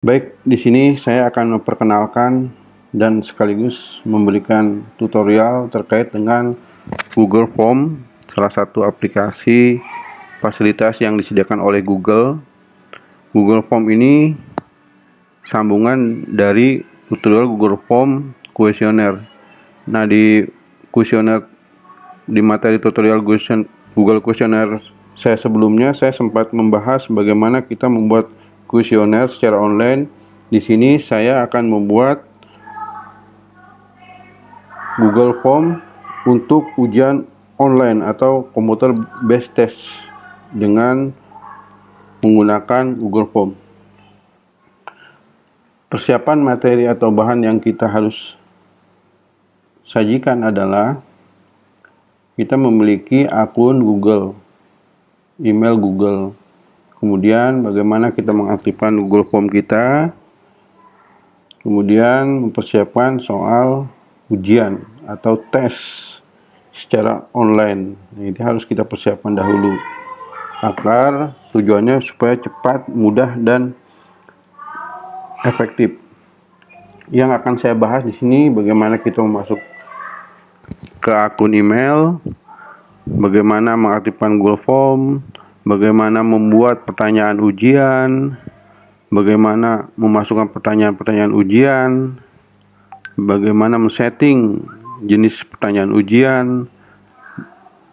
Baik, di sini saya akan memperkenalkan dan sekaligus memberikan tutorial terkait dengan Google Form, salah satu aplikasi fasilitas yang disediakan oleh Google. Google Form ini sambungan dari tutorial Google Form kuesioner. Nah, di kuesioner di materi tutorial Google Questionnaire saya sebelumnya, saya sempat membahas bagaimana kita membuat kuesioner secara online. Di sini saya akan membuat Google Form untuk ujian online atau computer based test dengan menggunakan Google Form. Persiapan materi atau bahan yang kita harus sajikan adalah kita memiliki akun Google, email Google. Kemudian bagaimana kita mengaktifkan Google Form kita. Kemudian mempersiapkan soal ujian atau tes secara online. Ini harus kita persiapkan dahulu agar tujuannya supaya cepat, mudah, dan efektif. Yang akan saya bahas di sini bagaimana kita masuk ke akun email, bagaimana mengaktifkan Google Form, bagaimana membuat pertanyaan ujian, bagaimana memasukkan pertanyaan-pertanyaan ujian, bagaimana men-setting jenis pertanyaan ujian,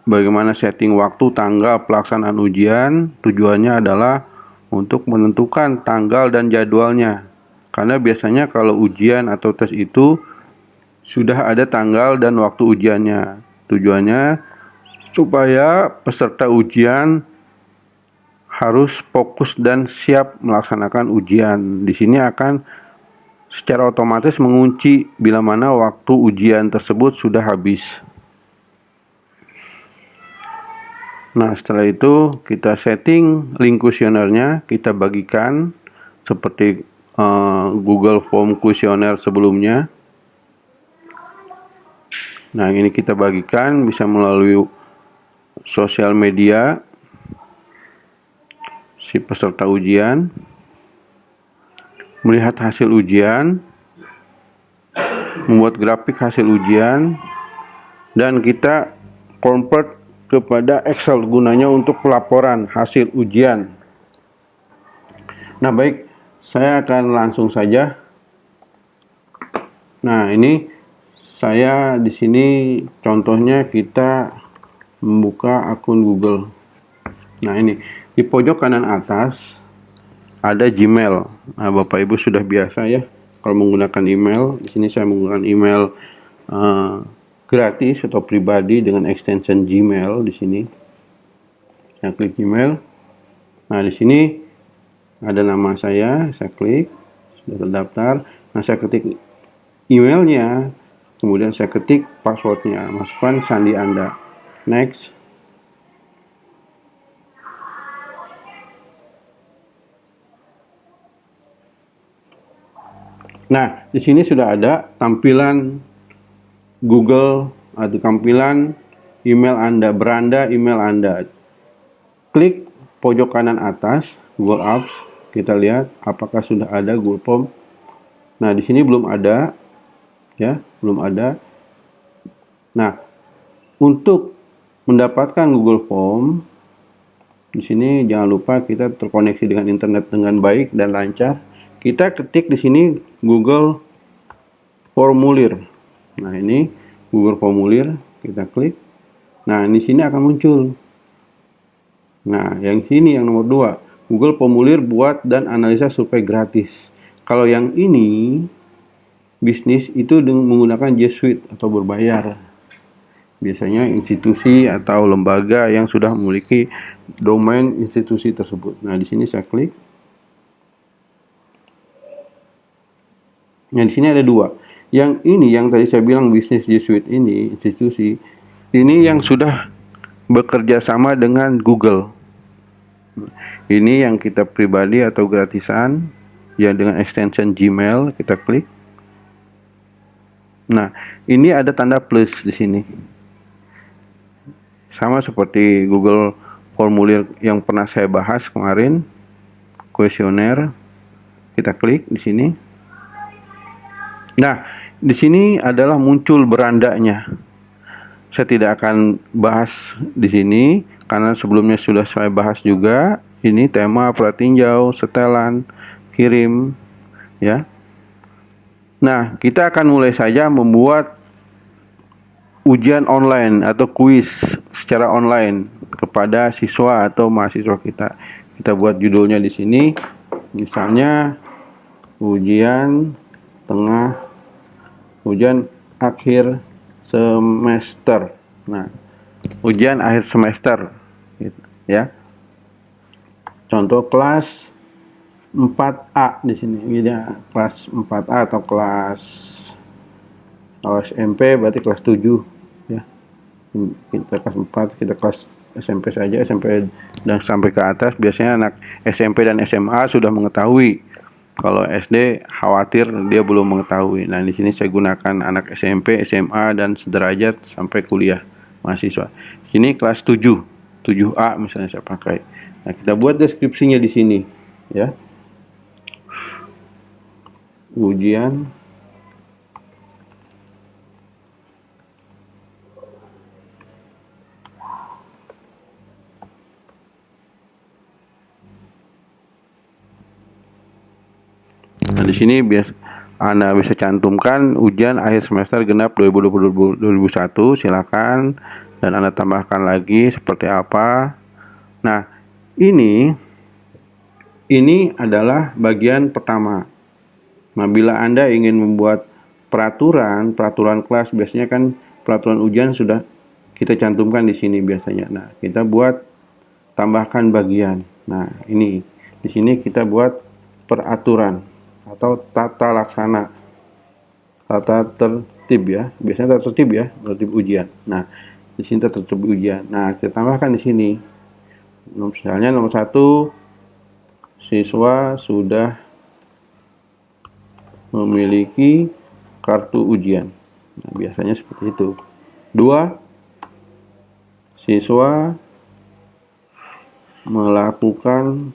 bagaimana setting waktu tanggal pelaksanaan ujian. Tujuannya adalah untuk menentukan tanggal dan jadwalnya. Karena biasanya kalau ujian atau tes itu sudah ada tanggal dan waktu ujiannya. Tujuannya supaya peserta ujian harus fokus dan siap melaksanakan ujian. Di sini akan secara otomatis mengunci bila mana waktu ujian tersebut sudah habis. Nah, setelah itu kita setting link kuesionernya, kita bagikan seperti Google Form kuesioner sebelumnya. Nah, ini kita bagikan bisa melalui sosial media si peserta ujian, melihat hasil ujian, membuat grafik hasil ujian, dan kita convert kepada Excel gunanya untuk pelaporan hasil ujian. Nah, baik, saya akan langsung saja. Nah, ini saya di sini contohnya kita membuka akun Google. Nah, ini di pojok kanan atas ada Gmail. Nah, Bapak Ibu sudah biasa ya kalau menggunakan email. Di sini saya menggunakan email gratis atau pribadi dengan extension Gmail di sini. Saya klik Gmail. Nah, di sini ada nama saya klik, sudah terdaftar. Nah, saya ketik emailnya, kemudian saya ketik passwordnya, masukkan sandi Anda. Next. Nah, di sini sudah ada tampilan Google atau tampilan email Anda, beranda email Anda. Klik pojok kanan atas Google Apps, kita lihat apakah sudah ada Google Form. Nah, di sini belum ada, ya, belum ada. Nah, untuk mendapatkan Google Form, di sini jangan lupa kita terkoneksi dengan internet dengan baik dan lancar. Kita ketik di sini Google Formulir. Nah, ini Google Formulir, kita klik. Nah, di sini akan muncul. Nah, yang sini yang nomor 2, Google Formulir buat dan analisa survei gratis. Kalau yang ini bisnis itu menggunakan G Suite atau berbayar. Biasanya institusi atau lembaga yang sudah memiliki domain institusi tersebut. Nah, di sini saya klik. Nah, di sini ada 2. Yang ini yang tadi saya bilang bisnis G Suite ini, institusi, ini yang sudah bekerja sama dengan Google. Ini yang kita pribadi atau gratisan, yang dengan extension Gmail, kita klik. Nah, ini ada tanda plus di sini. Sama seperti Google Formulir yang pernah saya bahas kemarin, kuesioner. kita klik di sini. Nah, di sini adalah muncul berandanya. Saya tidak akan bahas di sini karena sebelumnya sudah saya bahas juga. Ini tema, pratinjau, setelan, kirim, ya. Nah, kita akan mulai saja membuat ujian online atau kuis secara online kepada siswa atau mahasiswa kita. Kita buat judulnya di sini, misalnya ujian akhir semester. Nah, ujian akhir semester, gitu, ya. Contoh kelas 4A di sini, ya, kelas 4A atau kalau SMP berarti kelas 7, ya. Kita kelas 4, kita kelas SMP saja, SMP dan sampai ke atas. Biasanya anak SMP dan SMA sudah mengetahui. Kalau SD khawatir dia belum mengetahui. Nah, di sini saya gunakan anak SMP, SMA dan sederajat sampai kuliah mahasiswa. Sini kelas 7, 7A misalnya saya pakai. Nah, kita buat deskripsinya di sini, ya. Ujian Nah, di sini Anda bisa cantumkan ujian akhir semester genap 2020-2021, silakan, dan Anda tambahkan lagi seperti apa. Nah, ini adalah bagian pertama. Nah, bila Anda ingin membuat peraturan kelas, biasanya kan peraturan ujian sudah kita cantumkan di sini biasanya. Nah, kita buat tambahkan bagian. Nah, ini di sini kita buat peraturan atau tata laksana, tata tertib, ya. Biasanya tata tertib, ya, tertib ujian. Nah, di sini tata tertib ujian. Nah, kita tambahkan di sini. Misalnya nomor 1, siswa sudah memiliki kartu ujian. Nah, biasanya seperti itu. 2, siswa melakukan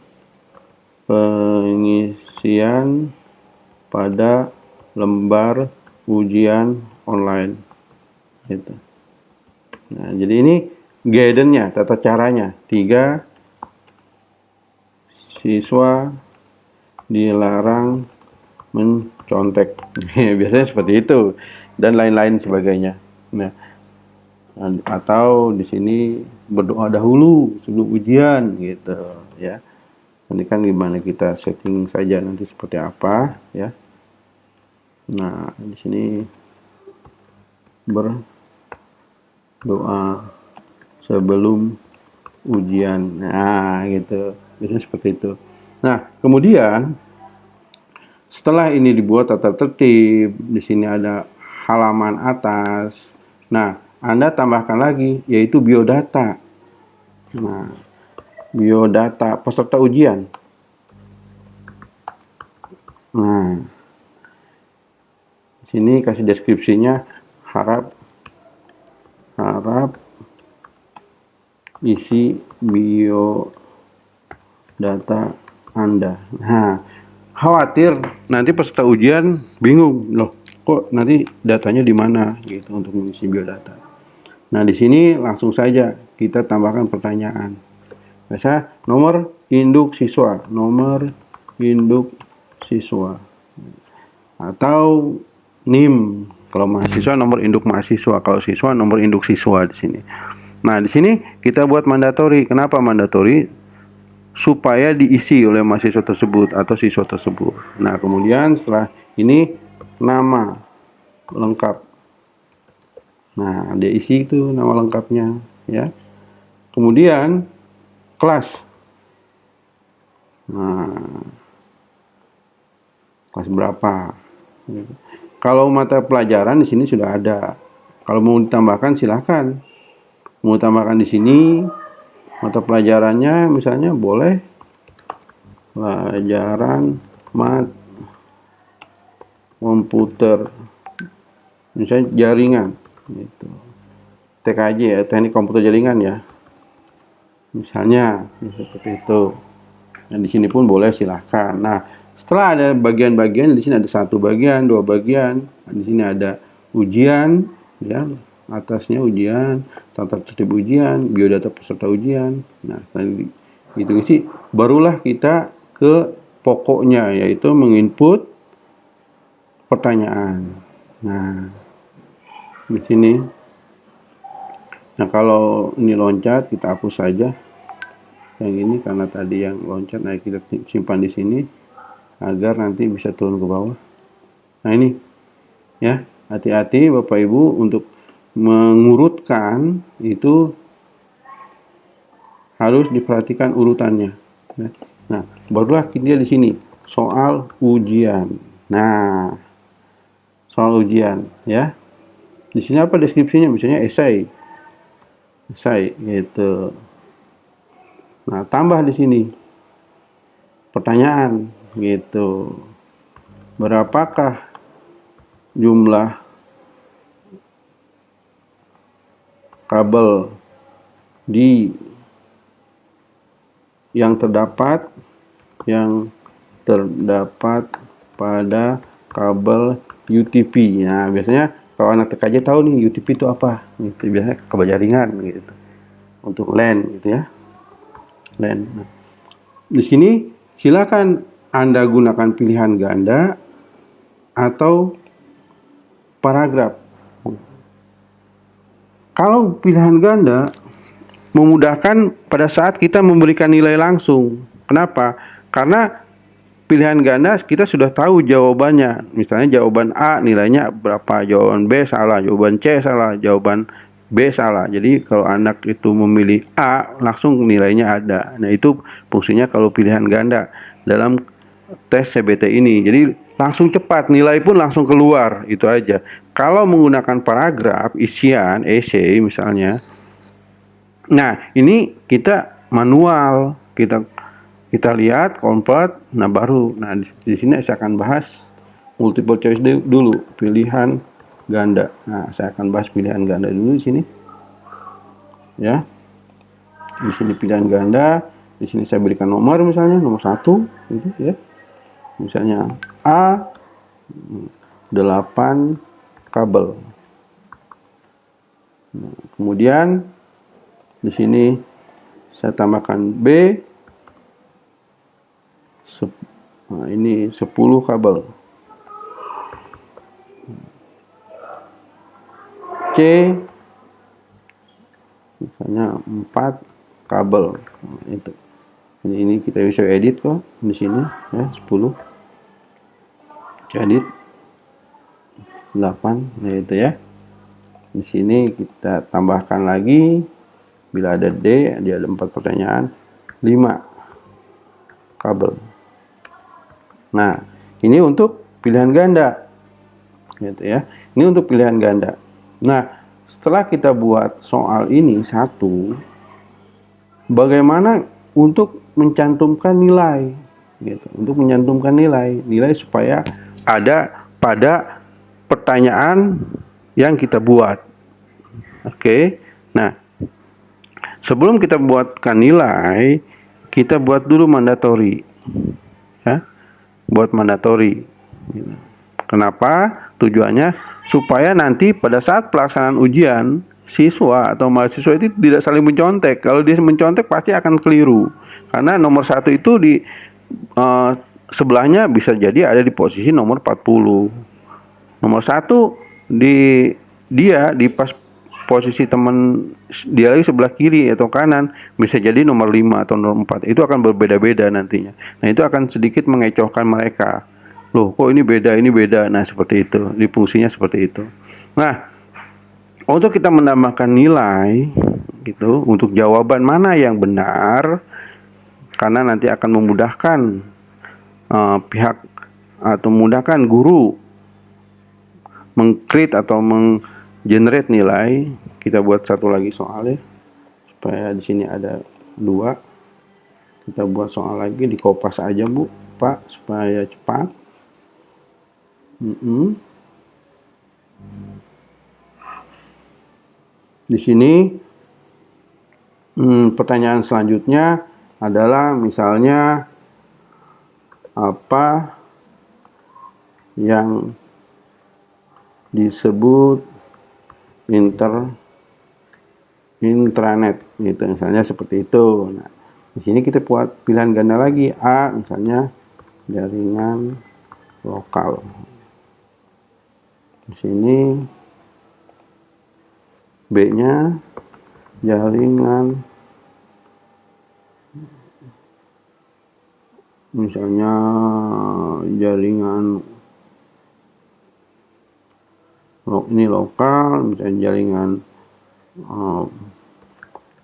pengisian pada lembar ujian online, gitu. Nah, jadi ini guidance-nya, tata caranya. 3, siswa dilarang mencontek. Biasanya seperti itu dan lain-lain sebagainya. Nah, atau di sini berdoa dahulu sebelum ujian, gitu, ya. Nanti kan gimana kita setting saja nanti seperti apa, ya. Nah, di sini berdoa sebelum ujian. Nah, gitu. Biasanya seperti itu. Nah, kemudian setelah ini dibuat tata tertib, di sini ada halaman atas. Nah, Anda tambahkan lagi yaitu biodata. Nah, biodata peserta ujian. Nah, sini kasih deskripsinya, harap isi biodata Anda. Nah, khawatir nanti peserta ujian bingung, loh, kok nanti datanya di mana, gitu, untuk mengisi biodata. Nah, di sini langsung saja kita tambahkan pertanyaan. Biasa nomor induk siswa, atau NIM. Kalau mahasiswa nomor induk mahasiswa, kalau siswa nomor induk siswa di sini. Nah, di sini kita buat mandatori. Kenapa mandatori? Supaya diisi oleh mahasiswa tersebut atau siswa tersebut. Nah, kemudian setelah ini nama lengkap. Nah, dia isi itu nama lengkapnya, ya. Kemudian kelas. Nah, kelas berapa? Kalau mata pelajaran di sini sudah ada. Kalau mau ditambahkan silahkan. Mau tambahkan di sini mata pelajarannya, misalnya boleh pelajaran komputer, misalnya jaringan, gitu. TKJ, ya, teknik komputer jaringan, ya. Misalnya seperti itu. Nah, di sini pun boleh silahkan. Nah, setelah ada bagian-bagian, di sini ada 1 bagian, 2 bagian, di sini ada ujian, ya, atasnya ujian, tata tertib ujian, biodata peserta ujian. Nah, gitu sih, barulah kita ke pokoknya, yaitu menginput pertanyaan. Nah, di sini. Nah, kalau ini loncat, kita hapus saja yang ini karena tadi yang loncat. Nah, kita simpan di sini agar nanti bisa turun ke bawah. Nah, ini ya, hati-hati Bapak Ibu untuk mengurutkan itu harus diperhatikan urutannya. Nah, barulah kita di sini soal ujian. Nah, soal ujian ya. Di sini apa deskripsinya? Misalnya esai gitu. Nah, tambah di sini pertanyaan gitu. Berapakah jumlah kabel yang terdapat pada kabel UTP. Nah, biasanya kalau anak TKJ tahu nih UTP itu apa? Gitu. Biasanya kabel jaringan gitu. Untuk LAN gitu ya. LAN. Nah, di sini silakan Anda gunakan pilihan ganda atau paragraf. Kalau pilihan ganda memudahkan pada saat kita memberikan nilai langsung. Kenapa? Karena pilihan ganda kita sudah tahu jawabannya. Misalnya jawaban A nilainya berapa, jawaban B salah, jawaban C salah, jawaban B salah. Jadi kalau anak itu memilih A, langsung nilainya ada. Nah, itu fungsinya kalau pilihan ganda dalam tes CBT ini. Jadi langsung cepat, nilai pun langsung keluar, itu aja. Kalau menggunakan paragraf, isian, essay misalnya, nah ini kita manual, kita lihat komplit, nah baru, nah di sini saya akan bahas multiple choice dulu, pilihan ganda. Nah, saya akan bahas pilihan ganda dulu di sini, ya. Di sini pilihan ganda, di sini saya berikan nomor, misalnya nomor 1, gitu ya. Misalnya A 8 kabel. Nah, kemudian di sini saya tambahkan B. Nah, ini 10 kabel. C misalnya 4 kabel. Nah, itu. Ini kita bisa edit kok di sini ya, 10. Edit 8, nah itu ya. Di sini kita tambahkan lagi, bila ada D, dia ada 4 pertanyaan, 5 kabel. Nah, ini untuk pilihan ganda, gitu ya. Ini untuk pilihan ganda. Nah, setelah kita buat soal ini satu, bagaimana untuk mencantumkan nilai, gitu. Untuk mencantumkan nilai supaya ada pada pertanyaan yang kita buat. Oke. Nah, sebelum kita buatkan nilai, kita buat dulu mandatory. Ya. Buat mandatory. Kenapa? Tujuannya supaya nanti pada saat pelaksanaan ujian, siswa atau mahasiswa itu tidak saling mencontek. Kalau dia mencontek pasti akan keliru. Karena nomor 1 itu di sebelahnya bisa jadi ada di posisi nomor 40. Nomor 1 di pas posisi teman dia lagi sebelah kiri atau kanan, bisa jadi nomor 5 atau nomor 4. Itu akan berbeda-beda nantinya. Nah, itu akan sedikit mengecohkan mereka. Loh, kok ini beda. Nah, seperti itu. Di fungsinya seperti itu. Nah, untuk kita menambahkan nilai gitu, untuk jawaban mana yang benar, karena nanti akan memudahkan pihak atau memudahkan guru meng-create atau meng-generate nilai. Kita buat satu lagi soal ya, supaya di sini ada 2. Kita buat soal lagi, di kopas aja Bu, Pak, supaya cepat. Di sini pertanyaan selanjutnya adalah misalnya apa yang disebut intranet gitu, misalnya seperti itu. Nah, di sini kita buat pilihan ganda lagi, A misalnya jaringan lokal. Di sini B-nya jaringan misalnya jaringan ini lokal, misalnya jaringan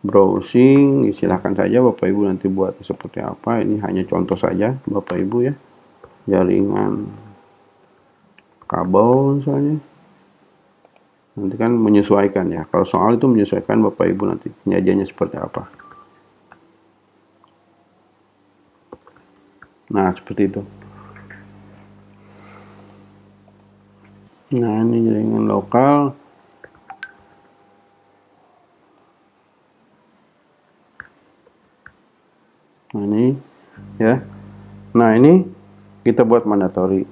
browsing. Silahkan saja Bapak Ibu nanti buat seperti apa, ini hanya contoh saja Bapak Ibu ya. Jaringan kabel misalnya, nanti kan menyesuaikan ya, kalau soal itu menyesuaikan Bapak Ibu nanti penyajiannya seperti apa. Nah seperti itu. Nah ini jaringan lokal. Nah ini ya. Nah ini kita buat mandatory.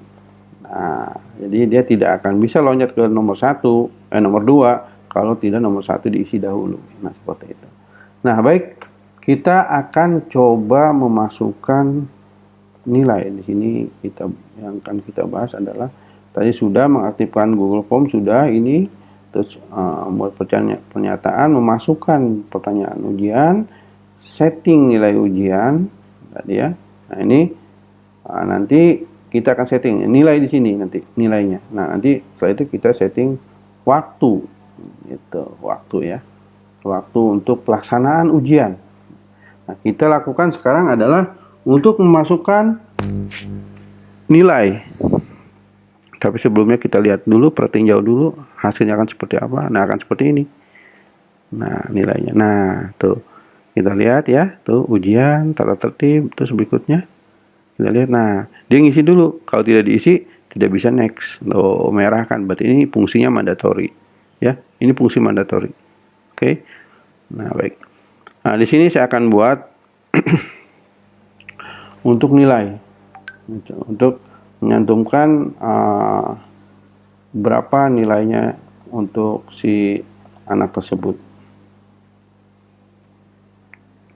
Nah jadi dia tidak akan bisa loncat ke nomor 1, nomor 2 kalau tidak nomor 1 diisi dahulu. Nah seperti itu. Nah baik, kita akan coba memasukkan nilai. Di sini yang akan kita bahas adalah tadi sudah mengaktifkan Google Form, sudah ini, terus buat pernyataan, memasukkan pertanyaan ujian, setting nilai ujian tadi ya. Nah ini nanti kita akan setting nilai di sini nanti nilainya. Nah nanti setelah itu kita setting waktu, gitu, waktu ya, waktu untuk pelaksanaan ujian. Nah kita lakukan sekarang adalah untuk memasukkan nilai. Tapi sebelumnya kita lihat dulu, perhatiin jauh dulu, hasilnya akan seperti apa. Nah akan seperti ini. Nah nilainya, nah tuh kita lihat ya, tuh ujian, tata tertib, terus berikutnya kita lihat. Nah dia ngisi dulu, kalau tidak diisi tidak bisa next. Loh merah kan, berarti ini fungsinya mandatory ya, ini fungsi mandatory. Oke. Nah baik, nah di sini saya akan buat untuk nilai, untuk menyantumkan berapa nilainya untuk si anak tersebut.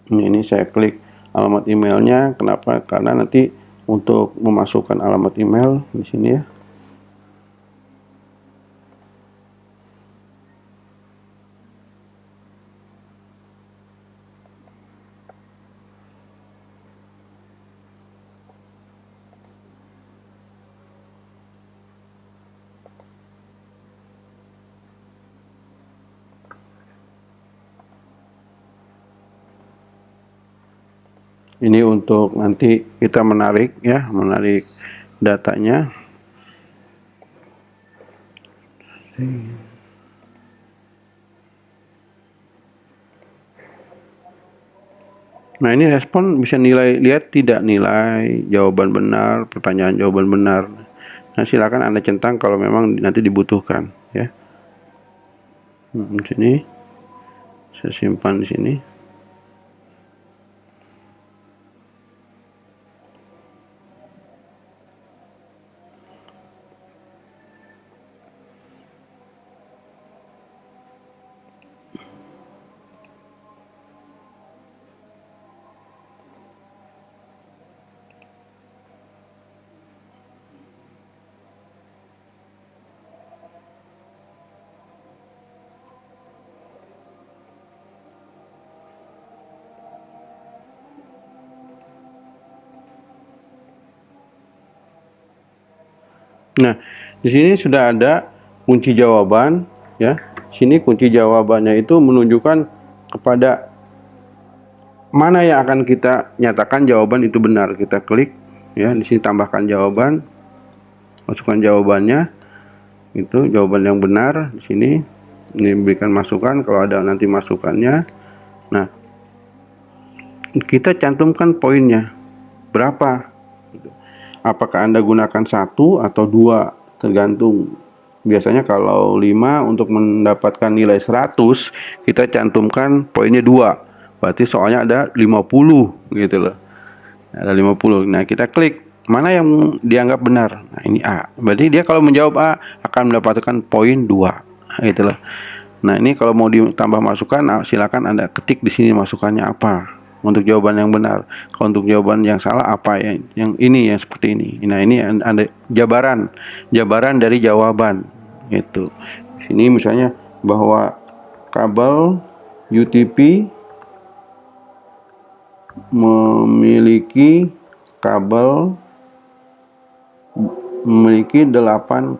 Ini saya klik alamat emailnya. Kenapa? Karena nanti untuk memasukkan alamat email di sini ya. Ini untuk nanti kita menarik ya, menarik datanya. Nah ini respon bisa nilai, lihat tidak nilai, jawaban benar, pertanyaan jawaban benar. Nah silakan Anda centang kalau memang nanti dibutuhkan ya. Di sini saya simpan di sini. Nah, di sini sudah ada kunci jawaban ya. Sini kunci jawabannya itu menunjukkan kepada mana yang akan kita nyatakan jawaban itu benar. Kita klik ya, di sini tambahkan jawaban. Masukkan jawabannya. Itu jawaban yang benar di sini. Ini berikan masukan kalau ada nanti masukannya. Nah, kita cantumkan poinnya. Berapa? Apakah Anda gunakan 1 atau 2, tergantung. Biasanya kalau 5 untuk mendapatkan nilai 100, kita cantumkan poinnya 2. Berarti soalnya ada 50 gitu loh. Ada 50. Nah, kita klik Mana yang dianggap benar? Nah, ini A. Berarti dia kalau menjawab A akan mendapatkan poin 2. Gitu loh. Nah, ini kalau mau ditambah masukan, silakan Anda ketik di sini masukannya apa untuk jawaban yang benar. Kalau untuk jawaban yang salah apa yang ini yang seperti ini. Nah, ini Anda jabaran dari jawaban gitu. Sini misalnya bahwa kabel UTP memiliki 8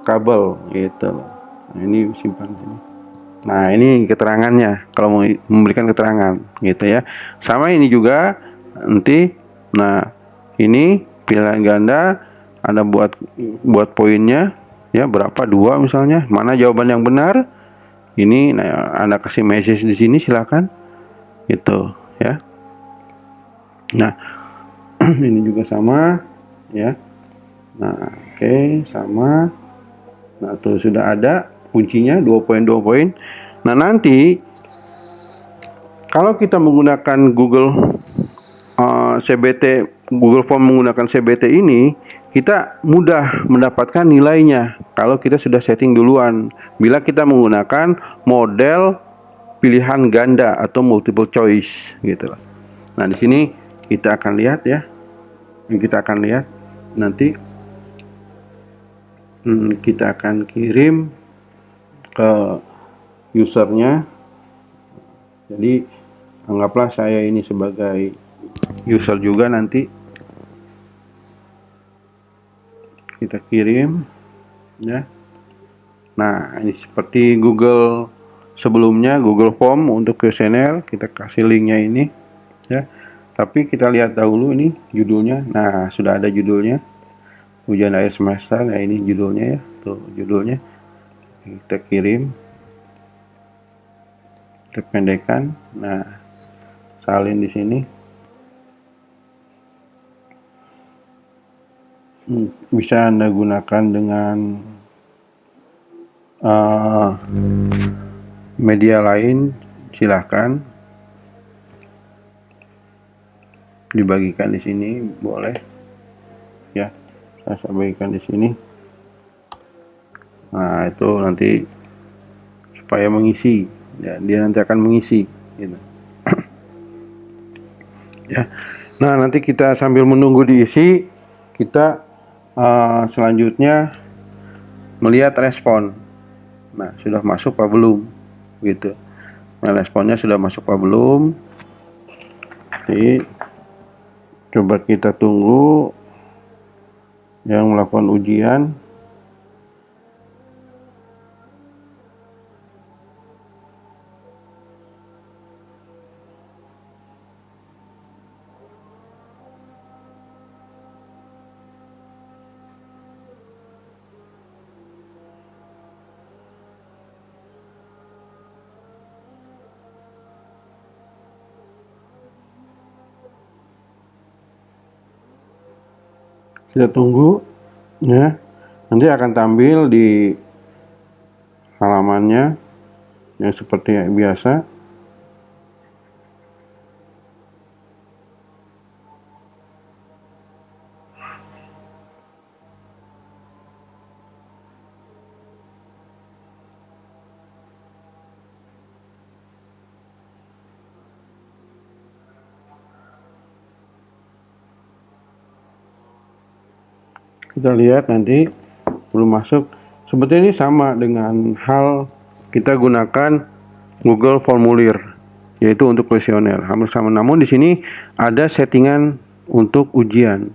kabel gitu. Nah, ini simpan sini. Nah, ini keterangannya kalau mau memberikan keterangan gitu ya. Sama ini juga nanti. Nah, ini pilihan ganda Anda buat poinnya ya, berapa 2 misalnya. Mana jawaban yang benar? Ini nah, Anda kasih message di sini silakan. Gitu ya. Nah, ini juga sama ya. Nah, oke, sama. Nah, tuh sudah ada kuncinya 2 poin. Nah, nanti kalau kita menggunakan Google Form menggunakan CBT ini, kita mudah mendapatkan nilainya kalau kita sudah setting duluan. Bila kita menggunakan model pilihan ganda atau multiple choice gitu. Nah, di sini kita akan lihat ya. Kita akan lihat nanti kita akan kirim ke usernya. Jadi anggaplah saya ini sebagai user juga, nanti kita kirim ya. Nah, ini seperti Google sebelumnya, Google Form untuk kuesioner, kita kasih linknya ini ya. Tapi kita lihat dahulu ini judulnya. Nah, sudah ada judulnya, ujian akhir semester. Nah, ini judulnya ya, tuh judulnya. Kita kirim, kita pendekkan. Nah, salin di sini. Bisa Anda gunakan dengan media lain, silahkan dibagikan di sini, boleh ya. Saya bagikan di sini. Nah, itu nanti supaya mengisi ya, dia nanti akan mengisi gitu. Ya. Nah, nanti kita sambil menunggu diisi, kita selanjutnya melihat respon. Nah, sudah masuk apa belum gitu. Nah, responnya sudah masuk apa belum. Jadi coba kita tunggu yang melakukan ujian. Kita tunggu ya. Nanti akan tampil di halamannya yang seperti biasa. Kita lihat nanti belum masuk. Seperti ini sama dengan hal kita gunakan Google Formulir, yaitu untuk kuesioner. Hampir sama. Namun di sini ada settingan untuk ujian.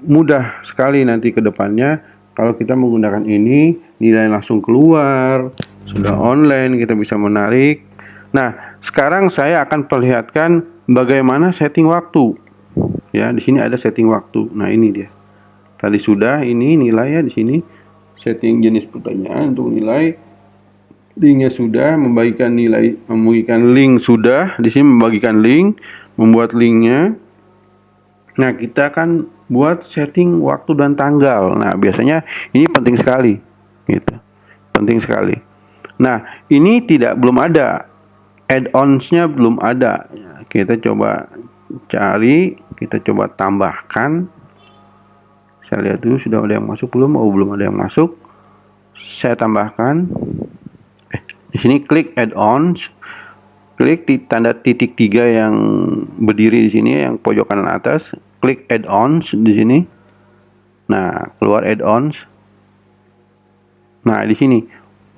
Mudah sekali nanti ke depannya kalau kita menggunakan ini, nilai langsung keluar, sudah online, kita bisa menarik. Nah, sekarang saya akan perlihatkan bagaimana setting waktu. Ya, di sini ada setting waktu. Nah, ini dia. Tadi sudah ini nilai ya, di sini setting jenis pertanyaan untuk nilai, linknya sudah, membagikan nilai, membagikan link sudah, di sini membagikan link, membuat linknya. Nah, kita akan buat setting waktu dan tanggal. Nah, biasanya ini penting sekali, gitu, penting sekali. Nah, ini belum ada add-ons-nya, belum ada. Kita coba cari, kita coba tambahkan. Saya lihat dulu sudah ada yang masuk belum. Oh, belum ada yang masuk. Saya tambahkan di sini klik add-ons. Klik di tanda titik 3 yang berdiri di sini yang pojok kanan atas. Klik add-ons di sini. Nah, keluar add-ons. Nah, di sini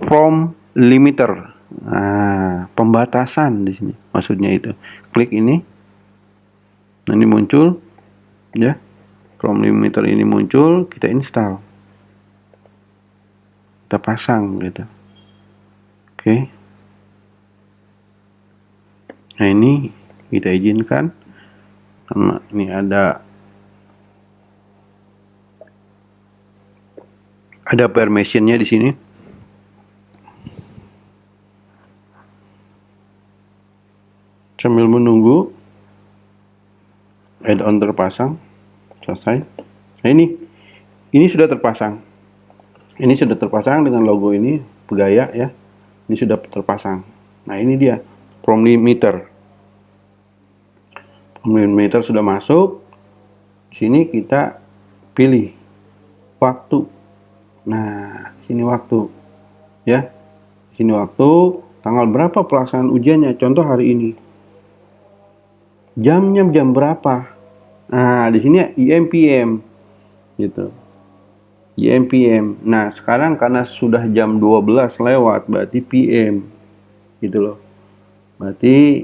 from limiter. Nah, pembatasan di sini maksudnya itu. Klik ini. Nah, ini muncul ya. From limiter ini muncul, kita install. Kita pasang gitu. Oke. Nah, ini kita izinkan karena ini ada permissionnya di sini. Sambil menunggu add-on terpasang, selesai. Nah, ini sudah terpasang. Ini sudah terpasang dengan logo ini, Pegaya ya. Ini sudah terpasang. Nah, ini dia from limiter. From limiter sudah masuk. Di sini kita pilih waktu. Nah, sini waktu. Ya. Sini waktu, tanggal berapa pelaksanaan ujiannya? Contoh hari ini. Jamnya jam berapa? Nah, di sini IM PM gitu. IM PM. Nah, sekarang karena sudah jam 12 lewat, berarti PM. Gitu loh. Berarti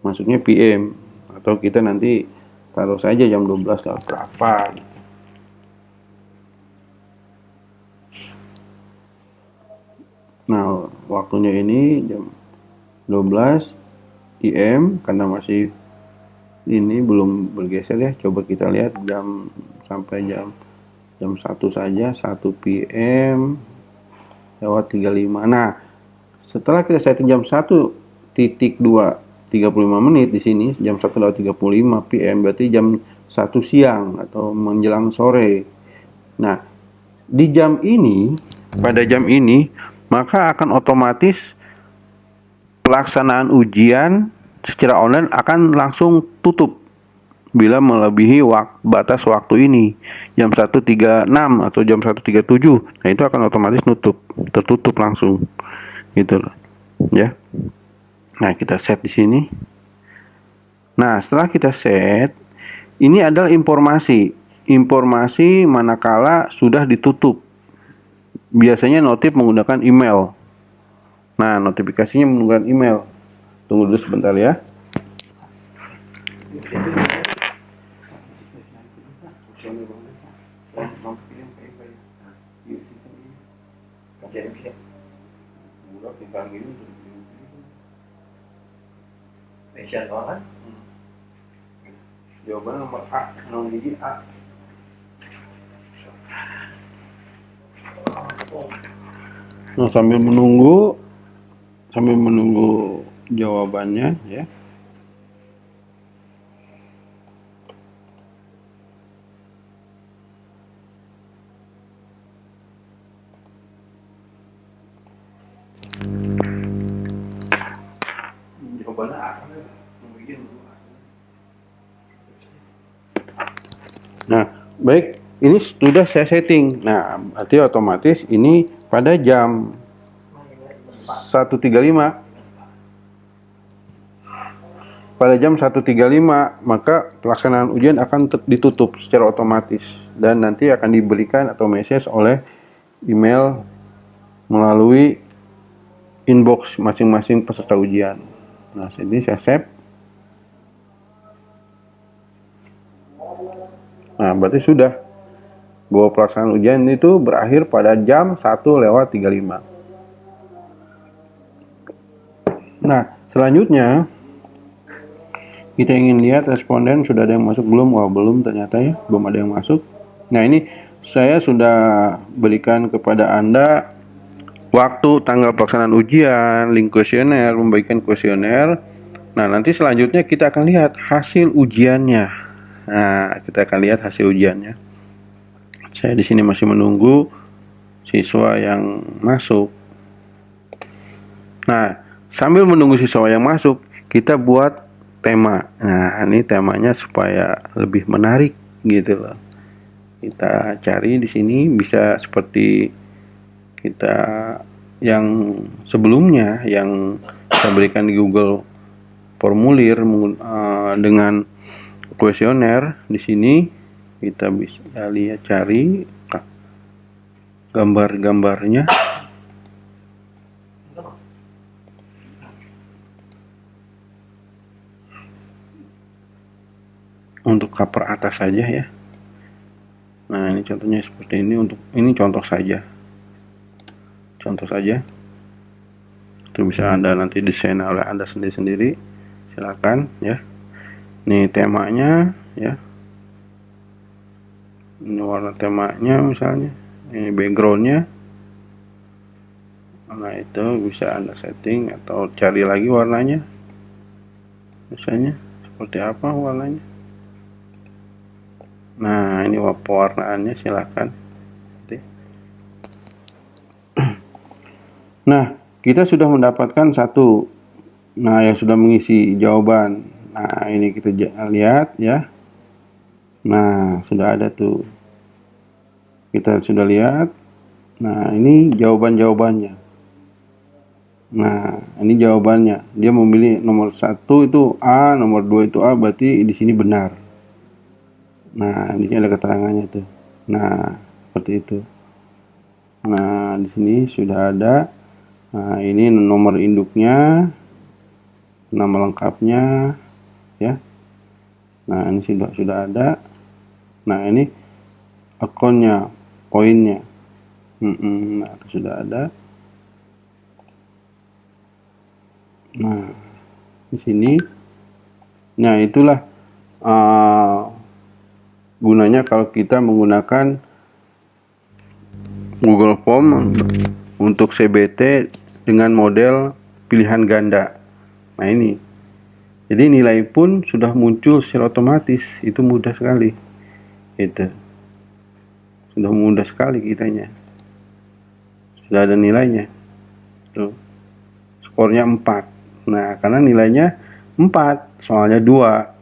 masuknya PM, atau kita nanti taruh saja jam 12 atau berapa. Nah, waktunya ini jam 12 IM karena masih ini belum bergeser ya. Coba kita lihat jam sampai jam 1 saja, 1 PM lewat 35. Nah, setelah kita setting jam 1.2 35 menit di sini, jam 1.35 PM berarti jam 1 siang atau menjelang sore. Nah, di jam ini, pada jam ini, maka akan otomatis pelaksanaan ujian secara online akan langsung tutup bila melebihi batas waktu ini, jam 1.36 atau jam 1.37. Nah, itu akan otomatis tertutup langsung gitu loh ya. Nah, kita set di sini. Nah, setelah kita set, ini adalah informasi manakala sudah ditutup. Biasanya notif menggunakan email. Nah, notifikasinya menggunakan email. Tunggu dulu sebentar ya. Jawaban nomor A, nomor hiji A. Nah, sambil menunggu jawabannya ya. Jawabannya A. Nah, baik, ini sudah saya setting. Nah, berarti otomatis ini pada jam 1.35. Pada jam 1.35 maka pelaksanaan ujian akan ditutup secara otomatis dan nanti akan diberikan atau message oleh email melalui inbox masing-masing peserta ujian. Nah, ini saya save. Nah, berarti sudah bahwa pelaksanaan ujian itu berakhir pada jam 1.35. Nah, selanjutnya kita ingin lihat responden sudah ada yang masuk belum? Wah, belum ternyata ya, belum ada yang masuk. Nah, ini saya sudah berikan kepada Anda waktu, tanggal pelaksanaan ujian, link kuesioner, membagikan kuesioner. Nah, nanti selanjutnya kita akan lihat hasil ujiannya. Nah, kita akan lihat hasil ujiannya. Saya di sini masih menunggu siswa yang masuk. Nah, sambil menunggu siswa yang masuk, kita buat tema. Nah, ini temanya supaya lebih menarik gitu loh. Kita cari di sini, bisa seperti kita yang sebelumnya yang kita berikan di Google formulir dengan kuesioner. Di sini kita bisa lihat, cari gambar-gambarnya. Untuk cover atas saja ya. Nah, ini contohnya seperti ini. Untuk ini contoh saja. Itu bisa Anda nanti desain oleh Anda sendiri-sendiri. Silakan ya. Ini temanya ya. Ini warna temanya misalnya. Ini backgroundnya. Nah, itu bisa Anda setting atau cari lagi warnanya. Misalnya seperti apa warnanya. Nah, ini pewarnaannya, silakan. Nah, kita sudah mendapatkan satu. Nah, yang sudah mengisi jawaban. Nah, ini kita lihat ya. Nah, sudah ada tuh. Kita sudah lihat. Nah, ini jawabannya. Nah, ini jawabannya. Dia memilih nomor 1 itu A, nomor 2 itu A, berarti di sini benar. Nah, ini ada keterangannya tuh. Nah, seperti itu. Nah, di sini sudah ada. Nah, ini nomor induknya, nama lengkapnya, ya. Nah, ini sudah ada. Nah, ini akunnya, poinnya. Nah, itu sudah ada. Nah, di sini. Nah, itulah gunanya kalau kita menggunakan Google Form untuk CBT dengan model pilihan ganda. Nah, ini. Jadi nilai pun sudah muncul secara otomatis. Itu mudah sekali. Itu. Sudah mudah sekali kitanya. Sudah ada nilainya. Tuh. Skornya 4. Nah, karena nilainya 4, soalnya 2.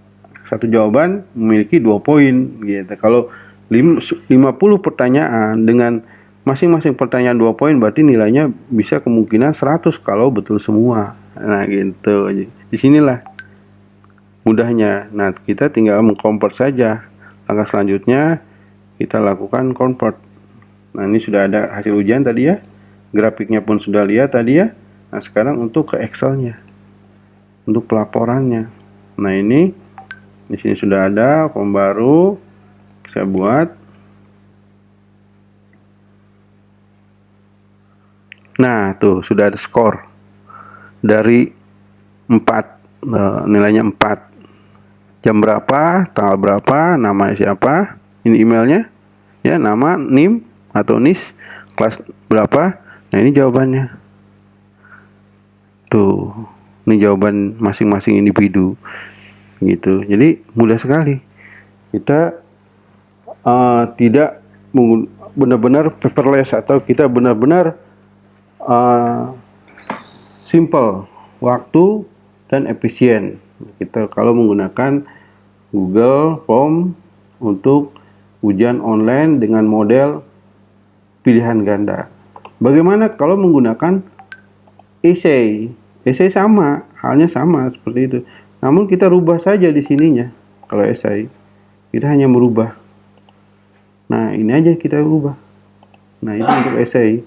Satu jawaban memiliki 2 poin gitu. Kalau 50 pertanyaan dengan masing-masing pertanyaan 2 poin, berarti nilainya bisa kemungkinan 100 kalau betul semua. Nah, gitu. Disinilah mudahnya. Nah, kita tinggal mengconvert saja. Langkah selanjutnya kita lakukan convert. Nah, ini sudah ada hasil ujian tadi ya. Grafiknya pun sudah lihat tadi ya. Nah, sekarang untuk ke Excel-nya. Untuk pelaporannya. Nah, ini di sini sudah ada form baru. Saya buat. Nah, tuh sudah ada skor dari 4. Nilainya 4. Jam berapa, tanggal berapa, namanya siapa, ini emailnya, ya, nama, NIM atau NIS, kelas berapa. Nah, ini jawabannya. Tuh, ini jawaban masing-masing individu. Gitu. Jadi mudah sekali. Kita tidak benar-benar paperless, atau kita benar-benar simple, waktu dan efisien. Kita kalau menggunakan Google Form untuk ujian online dengan model pilihan ganda. Bagaimana kalau menggunakan essay? Essay sama, halnya sama seperti itu. Namun kita rubah saja di sininya. Kalau essay, kita hanya merubah. Nah, ini aja kita rubah. Nah, itu untuk essay.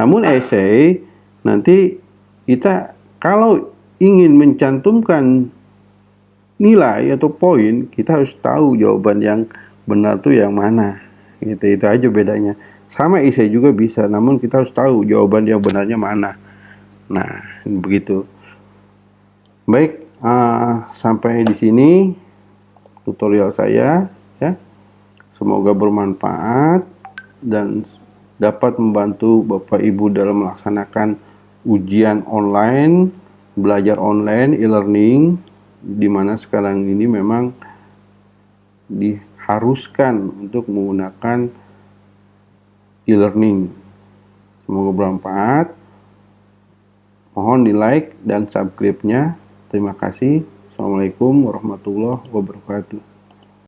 Namun essay nanti kita kalau ingin mencantumkan nilai atau poin, kita harus tahu jawaban yang benar tuh yang mana. Gitu, itu aja bedanya. Sama essay juga bisa, namun kita harus tahu jawaban yang benarnya mana. Nah, begitu. Baik, sampai di sini tutorial saya ya. Semoga bermanfaat dan dapat membantu Bapak Ibu dalam melaksanakan ujian online, belajar online, e-learning, di mana sekarang ini memang diharuskan untuk menggunakan e-learning. Semoga bermanfaat. Mohon di like dan subscribe-nya. Terima kasih. Assalamualaikum warahmatullahi wabarakatuh.